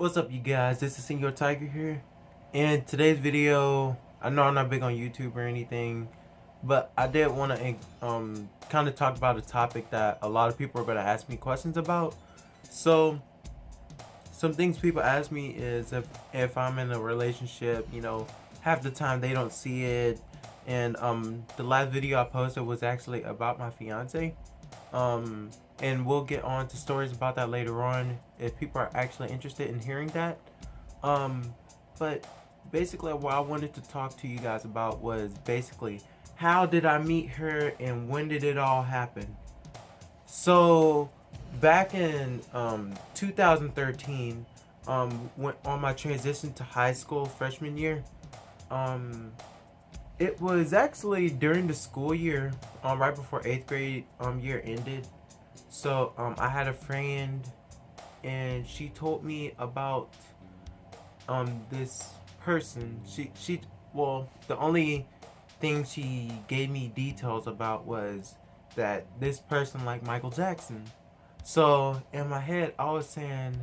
What's up, you guys? This is Senor Tiger here. In today's video, I know I'm not big on YouTube or anything, but I did want to kind of talk about a topic that a lot of people are going to ask me questions about. So, some things people ask me is if I'm in a relationship, half the time they don't see it. And the last video I posted was actually about my fiance. And we'll get on to stories about that later on if people are actually interested in hearing that. But basically, what I wanted to talk to you guys about was basically how did I meet her and when did it all happen? So, back in 2013, when on my transition to high school freshman year, it was actually during the school year, right before 8th grade year ended. So I had a friend, and she told me about this person. She well, the only thing she gave me details about was that this person liked Michael Jackson. So in my head, I was saying,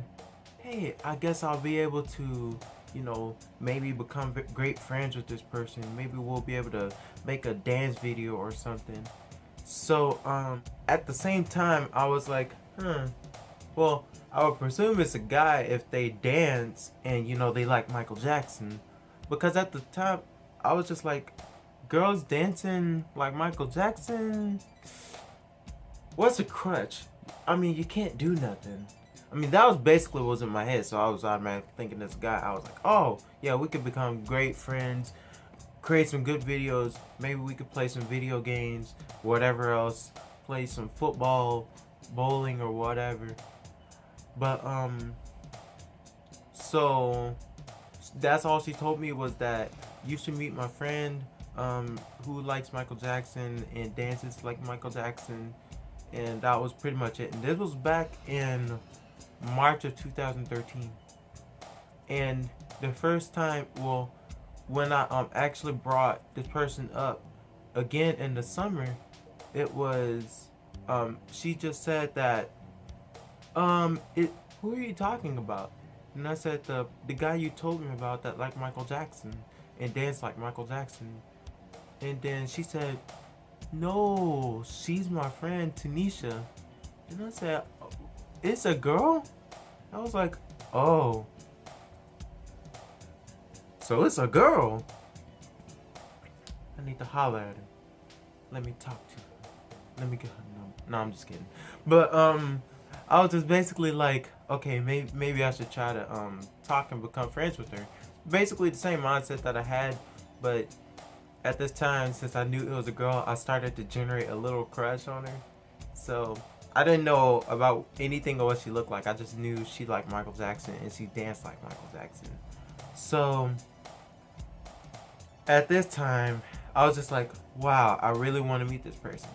hey, I guess I'll be able to, maybe become great friends with this person. Maybe we'll be able to make a dance video or something. So, at the same time, I was like, well, I would presume it's a guy if they dance and, they like Michael Jackson. Because at the time, I was just like, girls dancing like Michael Jackson? What's a crutch? I mean, you can't do nothing. I mean, that was basically what was in my head, so I was automatically thinking this guy. I was like, oh, yeah, we could become great friends, create some good videos. Maybe we could play some video games, whatever else, play some football, bowling, or whatever. But, so that's all she told me was that you should meet my friend, who likes Michael Jackson and dances like Michael Jackson. And that was pretty much it. And this was back in March of 2013. And the first time, when I actually brought this person up again in the summer, it was she just said that who are you talking about? And I said the guy you told me about that liked Michael Jackson and danced like Michael Jackson. And then she said, no, she's my friend Tanisha. And I said, it's a girl? I was like, oh, so it's a girl. I need to holler at her. Let me talk to her. Let me get her number. No, I'm just kidding. But I was just basically like, okay, maybe I should try to talk and become friends with her. Basically the same mindset that I had, but at this time, since I knew it was a girl, I started to generate a little crush on her. So I didn't know about anything of what she looked like. I just knew she liked Michael Jackson and she danced like Michael Jackson. So at this time, I was just like, wow, I really want to meet this person.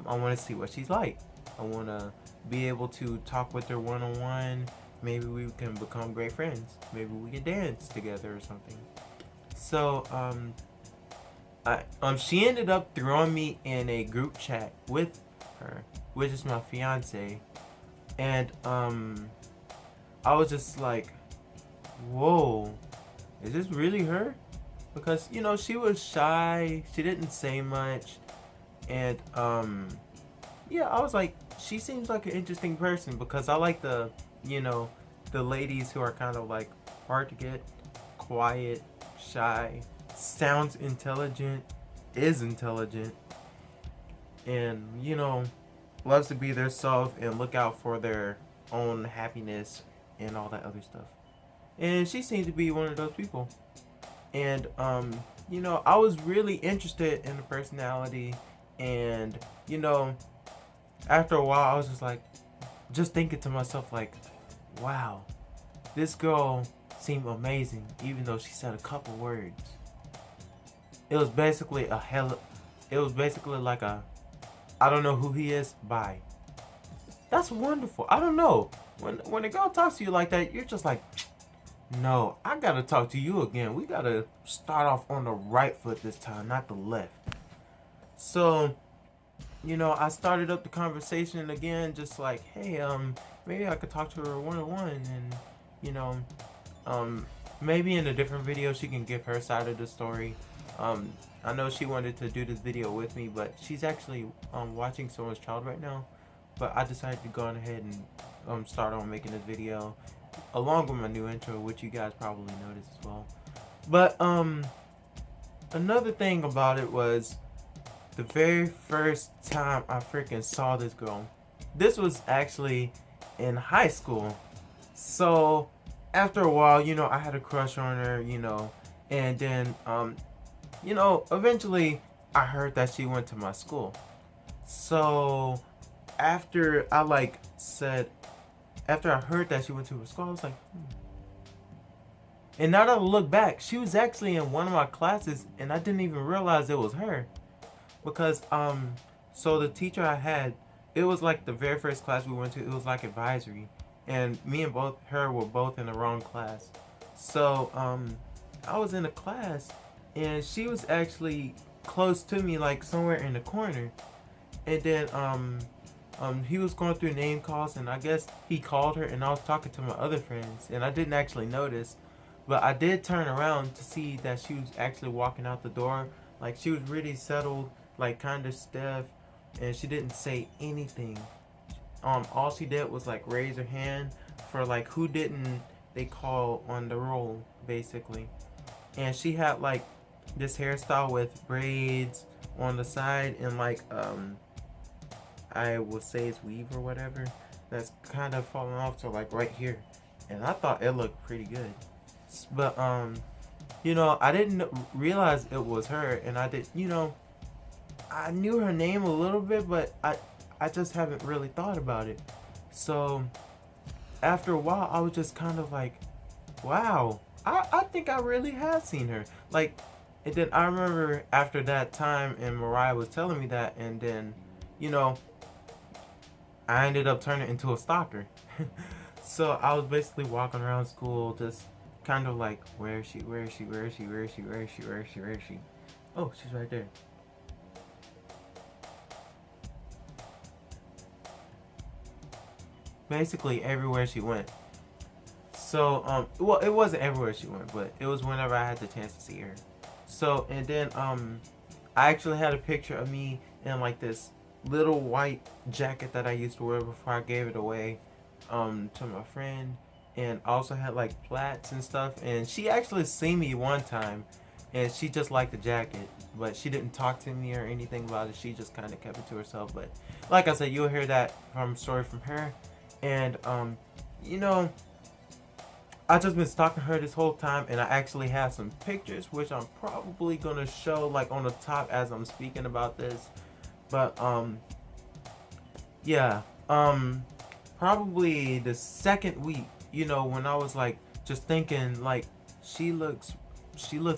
I want to see what she's like. I want to be able to talk with her one-on-one. Maybe we can become great friends. Maybe we can dance together or something. So, she ended up throwing me in a group chat with her, which is my fiance. And, I was just like, whoa, is this really her? Because, she was shy. She didn't say much. And, yeah, I was like, she seems like an interesting person because I like the ladies who are kind of like hard to get, quiet, shy, sounds intelligent, is intelligent, and, loves to be their self and look out for their own happiness and all that other stuff. And she seemed to be one of those people. And, I was really interested in the personality. And, after a while, I was just thinking to myself, like, wow, this girl seemed amazing, even though she said a couple words. It was basically like a, I don't know who he is, bye. That's wonderful. I don't know. When a girl talks to you like that, you're just like, no, I gotta talk to you again. We gotta start off on the right foot this time, not the left. So, I started up the conversation again, just like, hey, maybe I could talk to her one-on-one, and you know, um, maybe in a different video she can give her side of the story. Um, I know she wanted to do this video with me, but she's actually watching Someone's Child right now. But I decided to go on ahead and start on making this video along with my new intro, which you guys probably noticed as well. But another thing about it was the very first time I freaking saw this girl. This was actually in high school. So after a while, you know, I had a crush on her, you know, and then you know, eventually I heard that she went to my school. So after I after I heard that she went to her school, I was like, And now that I look back, she was actually in one of my classes, and I didn't even realize it was her, because so the teacher I had, it was like the very first class we went to. It was like advisory, and me and her were both in the wrong class. So I was in a class, and she was actually close to me, like somewhere in the corner, and then he was going through name calls, and I guess he called her, and I was talking to my other friends, and I didn't actually notice, but I did turn around to see that she was actually walking out the door. Like, she was really settled, like kind of stiff, and she didn't say anything. All she did was like raise her hand for like who didn't they call on the roll, basically. And she had like this hairstyle with braids on the side, and like I will say it's weave or whatever, that's kind of falling off to like right here, and I thought it looked pretty good. But you know, I didn't realize it was her, and I did, you know, I knew her name a little bit, but I just haven't really thought about it. So after a while, I was just kind of like, wow, I think I really have seen her. Like, and then I remember after that time, and Mariah was telling me that, and then, you know, I ended up turning into a stalker. So I was basically walking around school, just kind of like, where is she? Where is she? Where is she? Where is she? Where is she? Where is she? Where is she? Oh, she's right there. Basically everywhere she went. So well, it wasn't everywhere she went, but it was whenever I had the chance to see her. So, and then I actually had a picture of me in like this little white jacket that I used to wear before I gave it away to my friend, and I also had like plaits and stuff, and she actually seen me one time, and she just liked the jacket, but she didn't talk to me or anything about it. She just kind of kept it to herself. But like I said, you'll hear that story from her. And you know, I just been stalking her this whole time, and I actually have some pictures which I'm probably gonna show like on the top as I'm speaking about this. But yeah, probably the second week, you know, when I was like just thinking like she looks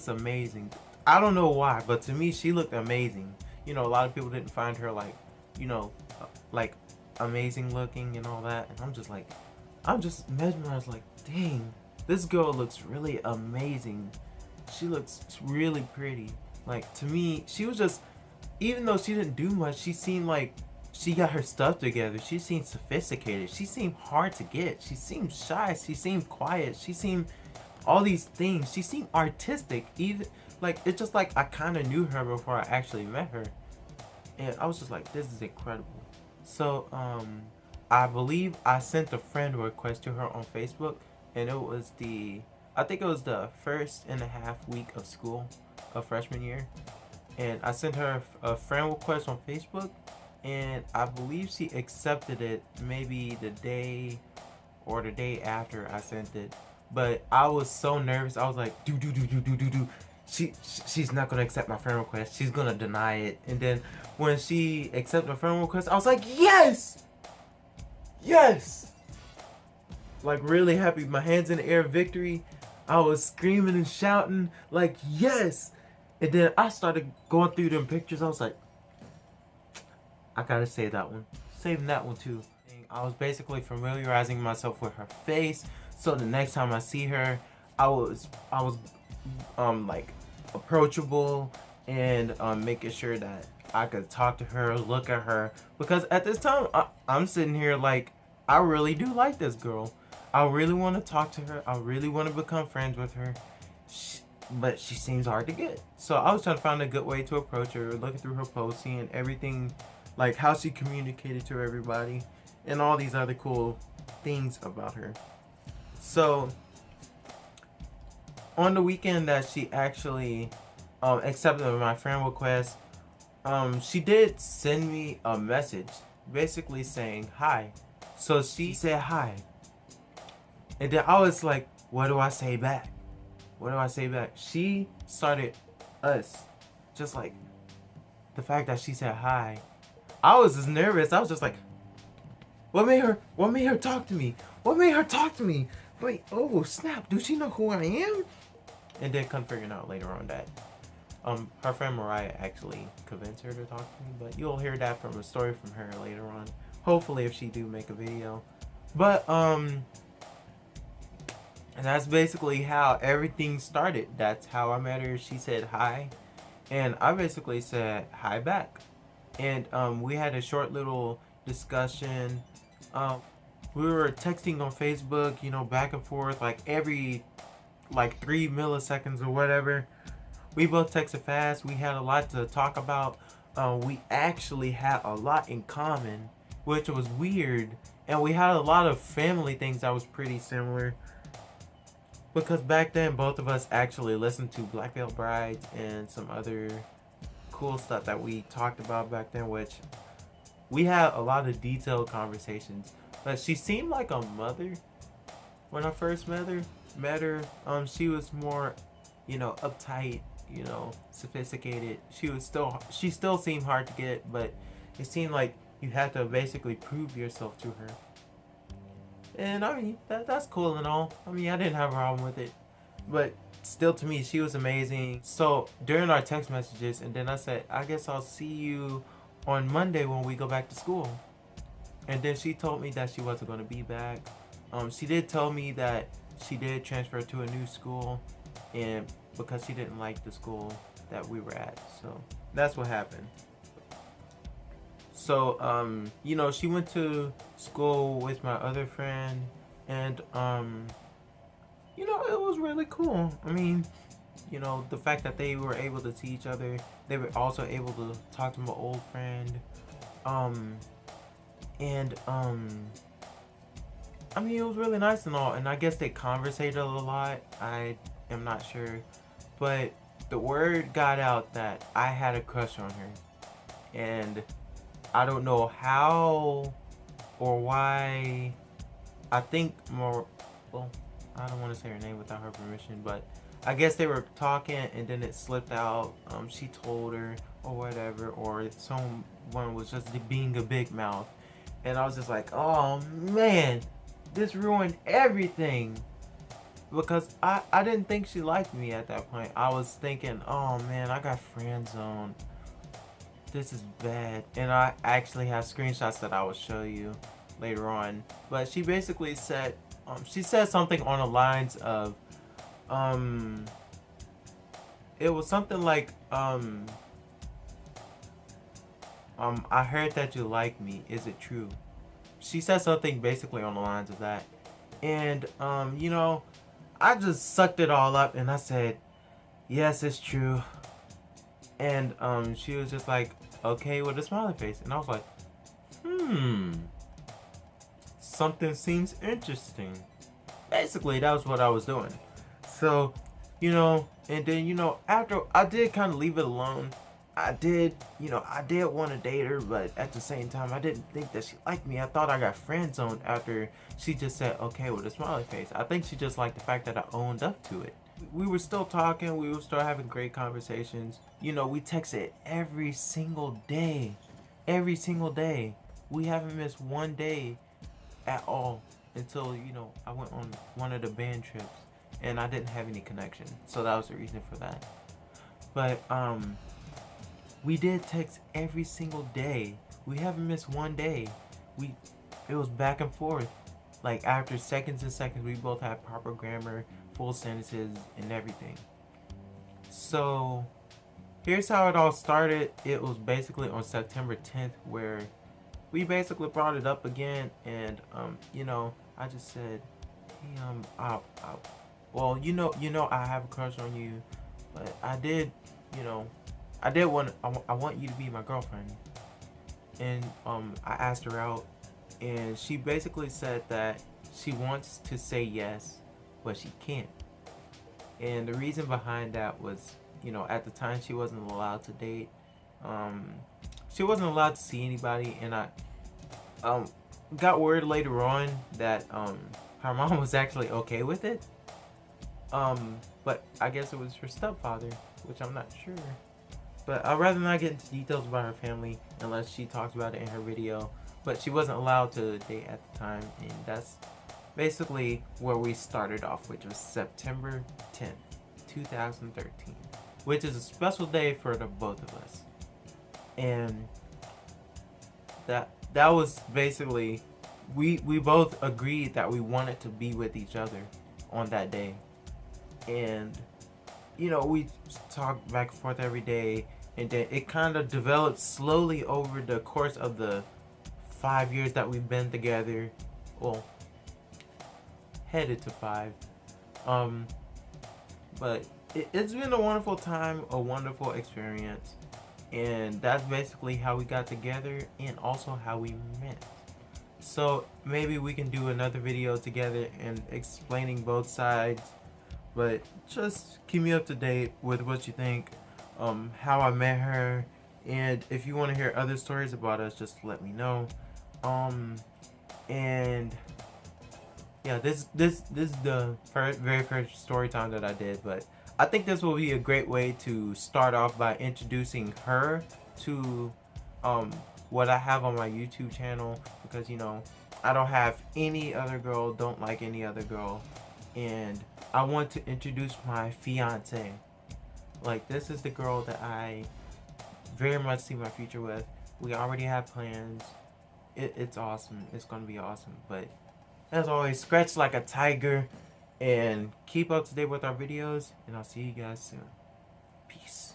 amazing. I don't know why, but to me she looked amazing. You know, a lot of people didn't find her like, you know, like amazing looking and all that, and I'm just mesmerized, like, dang, this girl looks really amazing. She looks really pretty. Like, to me, she was just, even though she didn't do much, she seemed like she got her stuff together. She seemed sophisticated. She seemed hard to get. She seemed shy. She seemed quiet. She seemed all these things. She seemed artistic. Even like, it's just like I kind of knew her before I actually met her, and I was just like, this is incredible. So I believe I sent a friend request to her on Facebook, and it was I think it was the first and a half week of school of freshman year, and I sent her a friend request on Facebook, and I believe she accepted it maybe the day or the day after I sent it. But I was so nervous. I was like, do. She's not gonna accept my friend request. She's gonna deny it. And then when she accepted my friend request, I was like, yes, yes, like really happy. My hands in the air, victory. I was screaming and shouting like, yes. And then I started going through them pictures. I was like, I gotta save that one, saving that one too. I was basically familiarizing myself with her face, so the next time I see her, I was like approachable, and making sure that I could talk to her, look at her, because at this time I'm sitting here like, I really do like this girl. I really want to talk to her. I really want to become friends with her. But she seems hard to get. So I was trying to find a good way to approach her, looking through her posts, seeing everything, like how she communicated to everybody, and all these other cool things about her. So on the weekend that she actually accepted my friend request, she did send me a message basically saying hi. So she said hi. And then I was like, what do I say back? What do I say back? She started us. Just like the fact that she said hi. I was just nervous. I was just like, what made her talk to me? What made her talk to me? Wait, oh snap, do she know who I am? And then come figuring out later on that her friend Mariah actually convinced her to talk to me, but you'll hear that from a story from her later on. Hopefully if she do make a video. But and that's basically how everything started. That's how I met her. She said hi, and I basically said hi back. And we had a short little discussion. We were texting on Facebook, you know, back and forth, like every 3 milliseconds or whatever. We both texted fast. We had a lot to talk about. We actually had a lot in common, which was weird. And we had a lot of family things that was pretty similar. Because back then, both of us actually listened to Black Veil Brides and some other cool stuff that we talked about back then, which we had a lot of detailed conversations. But she seemed like a mother when I first met her. She was more, you know, uptight, you know, sophisticated. She still seemed hard to get, but it seemed like you had to basically prove yourself to her. And I mean, that's cool and all. I mean, I didn't have a problem with it. But still, to me, she was amazing. So during our text messages, and then I said, I guess I'll see you on Monday when we go back to school. And then she told me that she wasn't going to be back. She did tell me that she did transfer to a new school, and because she didn't like the school that we were at. So that's what happened. So, you know, she went to school with my other friend, and, you know, it was really cool. I mean, you know, the fact that they were able to see each other, they were also able to talk to my old friend, and, I mean, it was really nice and all, and I guess they conversated a lot. I am not sure, but the word got out that I had a crush on her, and I don't know how or why. I think more. Well, I don't want to say her name without her permission, but I guess they were talking and then it slipped out. She told her or whatever, or someone was just being a big mouth, and I was just like, oh man, this ruined everything. Because I didn't think she liked me at that point. I was thinking, oh man, I got friend zoned. This is bad. And I actually have screenshots that I will show you later on. But she basically said, she said something on the lines of, it was something like, I heard that you like me. Is it true? She said something basically on the lines of that. And, you know, I just sucked it all up and I said, yes, it's true. And she was just like, okay, with a smiley face. And I was like, something seems interesting. Basically, that was what I was doing. So, you know, and then, you know, after I did kind of leave it alone. I did want to date her, but at the same time, I didn't think that she liked me. I thought I got friend zoned after she just said, okay, with a smiley face. I think she just liked the fact that I owned up to it. We were still talking. We were still having great conversations. You know, we texted every single day. Every single day. We haven't missed one day at all until, you know, I went on one of the band trips and I didn't have any connection. So that was the reason for that. But, we did text every single day. We haven't missed one day. It was back and forth. Like after seconds and seconds, we both had proper grammar, full sentences, and everything. So here's how it all started. It was basically on September 10th where we basically brought it up again, and you know, I just said, well, I have a crush on you, but I did, you know, I did want, I want you to be my girlfriend. And I asked her out, and she basically said that she wants to say yes, but she can't. And the reason behind that was, at the time she wasn't allowed to date. Um, she wasn't allowed to see anybody, and I um, got word later on that her mom was actually okay with it. But I guess it was her stepfather, which I'm not sure. But I'd rather not get into details about her family unless she talks about it in her video. But she wasn't allowed to date at the time, and that's basically where we started off, which was September 10th, 2013, which is a special day for the both of us. And that was basically, we both agreed that we wanted to be with each other on that day. And we talked back and forth every day, and then it kind of developed slowly over the course of the 5 years that we've been together. Well, headed to 5. But it's been a wonderful time, a wonderful experience, and that's basically how we got together and also how we met. So maybe we can do another video together and explaining both sides, but just keep me up to date with what you think, how I met her, and if you want to hear other stories about us, just let me know. And yeah, this is the very first story time that I did, but I think this will be a great way to start off by introducing her to what I have on my YouTube channel, because I don't have any other girl, don't like any other girl, and I want to introduce my fiance. Like, this is the girl that I very much see my future with. We already have plans. It's awesome. It's gonna be awesome. But as always, scratch like a tiger and keep up to date with our videos, and I'll see you guys soon. Peace.